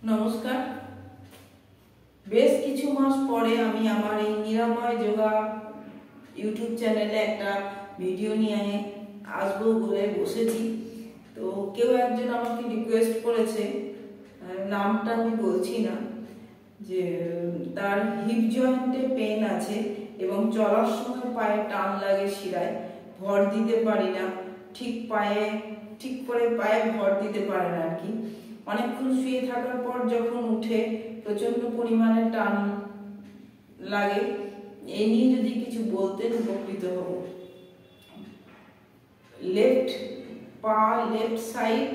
নমস্কার। বেশ কিছু মাস পরে আমি আমার এই নিরাময় যোগা ইউটিউব চ্যানেলে একটা ভিডিও নিয়ে আসবো বলে বসেছি। তো কেউ একজন আমাকে রিকোয়েস্ট করেছে, নামটা আমি বলছি না, যে তার হিপ জয়েন্টে পেন আছে এবং চলার সময় পায়ে টান লাগে, শিরায় ভর দিতে পারি না, ঠিক করে পায়ে ভর দিতে পারে না আর কি। অনেকক্ষণ শুয়ে থাকার পর যখন উঠে প্রচন্ড পরিমাণে টান লাগে। এই নিয়ে যদি কিছু বলতেন উপকৃত হব। Left side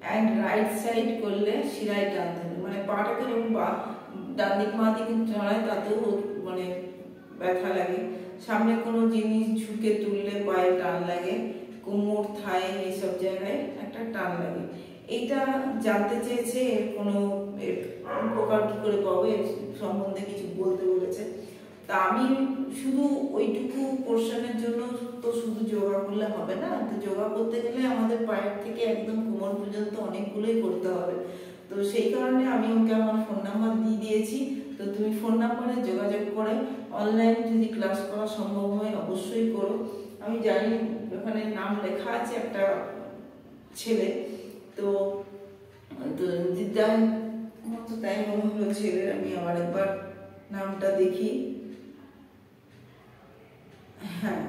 and right side করলে শিরায় টান থাকে, মানে পাটাকে যখন ডান দিক মা দিকে চড়ায় তাতেও মানে ব্যথা লাগে। সামনে কোনো জিনিস ঝুঁকে তুললে পায়ে টান লাগে, কোমর থায় এইসব জায়গায় একটা টান লাগে। এইটা জানতে চেয়েছে, কোনো উপকার কি করে পাবো এর সম্বন্ধে কিছু বলতে বলেছে। তা আমি শুধু ওইটুকু পোর্শনের জন্য তো শুধু যোগা করলে হবে না। তো যোগা করতে গেলে আমাদের পায়ের থেকে একদম কোমর পর্যন্ত অনেকগুলোই করতে হবে। তো সেই কারণে আমি ওকে আমার ফোন নাম্বার দিয়ে দিয়েছি। তো তুমি ফোন নাম্বারে যোগাযোগ করে অনলাইনে যদি ক্লাস করা সম্ভব হয় অবশ্যই করো। আমি জানি ওখানে নাম লেখা আছে একটা ছেলে, তো দিদার মতো তাই মনে হলো ছেলের। আমি আবার একবার নামটা দেখি। হ্যাঁ,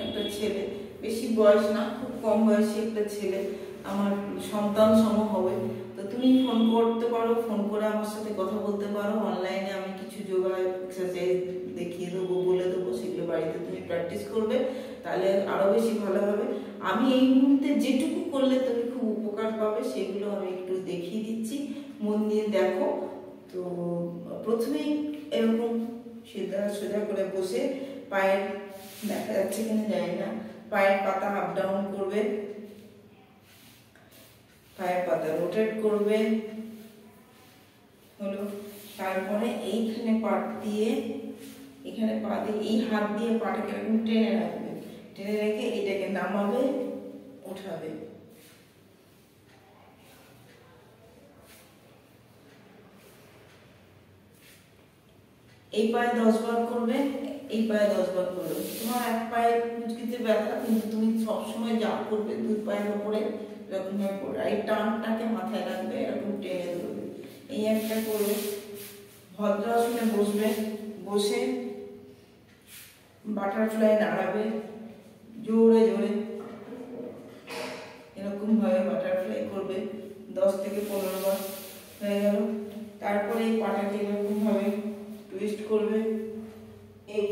একটা ছেলে, বেশি বয়স না, খুব কম বয়সী একটা ছেলে, আমার সন্তান সম হবে। তো তুমি ফোন করতে পারো, ফোন করে আমার সাথে কথা বলতে পারো। অনলাইনে আমি কিছু যোগা এক্সারসাইজ দেখিয়ে দেবো, বলে দেবো, সেগুলো বাড়িতে তুমি প্র্যাকটিস করবে, তাহলে আরো বেশি ভালো হবে। আমি এই মুহূর্তে যেটুকু করলে তুমি খুব উপকার পাবে সেগুলো আমি একটু দেখিয়ে দিচ্ছি, মন দিয়ে দেখো। তো প্রথমেই এরকম সোজা করে বসে পায়ের, দেখা যাচ্ছে কিনা জানি না, পায়ের পাতা আপ ডাউন করবে, পায়ের পাতা রোটেট করবে, হলো। তারপরে এইখানে এখানে পা দিয়ে এই হাত দিয়ে পাটাকে এরকম টেনে রাখবে, টেনে রেখে এটাকে নামাবে, উঠাবে। এই পায়ে 10 বার করবে, এই পায়ে 10 বার করবে। তোমার এক পায়ে কুচকিতে ব্যথা, কিন্তু তুমি সবসময় যা করবে দুই পায়ের উপরে এরকম করবে, এই টানটাকে মাথায় রাখবে, এরকম টেনে ধরবে। এই একটা করবে। ভদ্রাসনে বসবে, বসে বাটারফ্লাই নাড়াবে জোরে জোরে, এরকম ভাবে বাটারফ্লাই করবে 10 থেকে 15 বার হয়ে গেল। তারপরে এই পাটাকে এরকম ভাবে টুইস্ট করবে, এই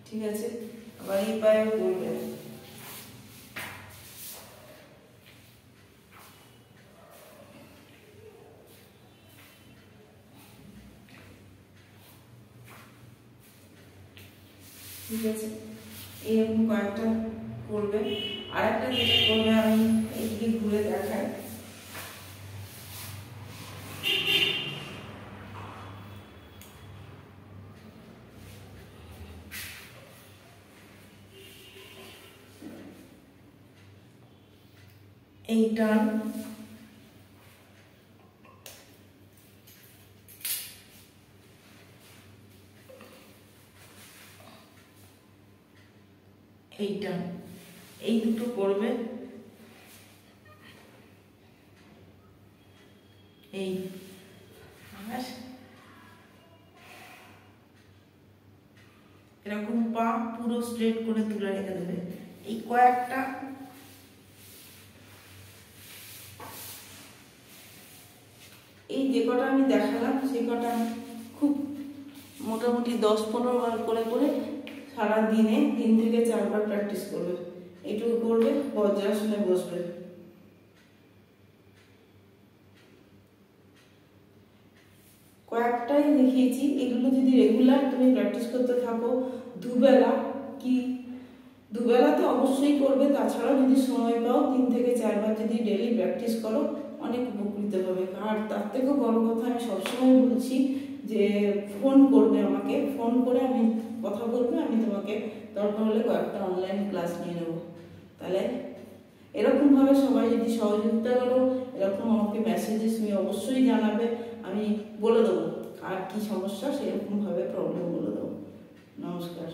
ঠিক আছে। আবার এই পায়ে করবে, ঠিক আছে। এইরকম কয়েকটা করবে। আর একটা যেটা করবে, আমি এইদিকে ঘুরে দেখাই। এই টান, এই টান, এই দুটো করবে। এই এরকম পা পুরো স্ট্রেট করে তুলে রেখে দেবে। এই কয়েকটা এই যে কটা আমি দেখালাম সে কটা খুব মোটামুটি 10-15 বার করে করে সারা দিনে 3 থেকে 4 বার প্র্যাকটিস করবে। এইটুকু করবে, বজ্রাসনে বসবে। কয়েকটাই দেখিয়েছি, এগুলো যদি রেগুলার তুমি প্র্যাকটিস করতে থাকো, দুবেলা তো অবশ্যই করবে, তাছাড়াও যদি সময় পাও 3 থেকে 4 বার যদি ডেইলি প্র্যাকটিস করো অনেক উপকৃত হবে। আর তার থেকেও বড় কথা আমি সবসময় বলছি যে ফোন করবে আমাকে, ফোন করে আমি কথা বলবে, আমি তোমাকে দরকার হলে কয়েকটা অনলাইন ক্লাস নিয়ে নেবো। তাহলে এরকমভাবে সবাই যদি সহযোগিতা করো, এরকম আমাকে মেসেজেস তুমি অবশ্যই জানাবে, আমি বলে দেবো আর কি সমস্যা, সেরকমভাবে প্রবলেম বলে দেবো। নমস্কার।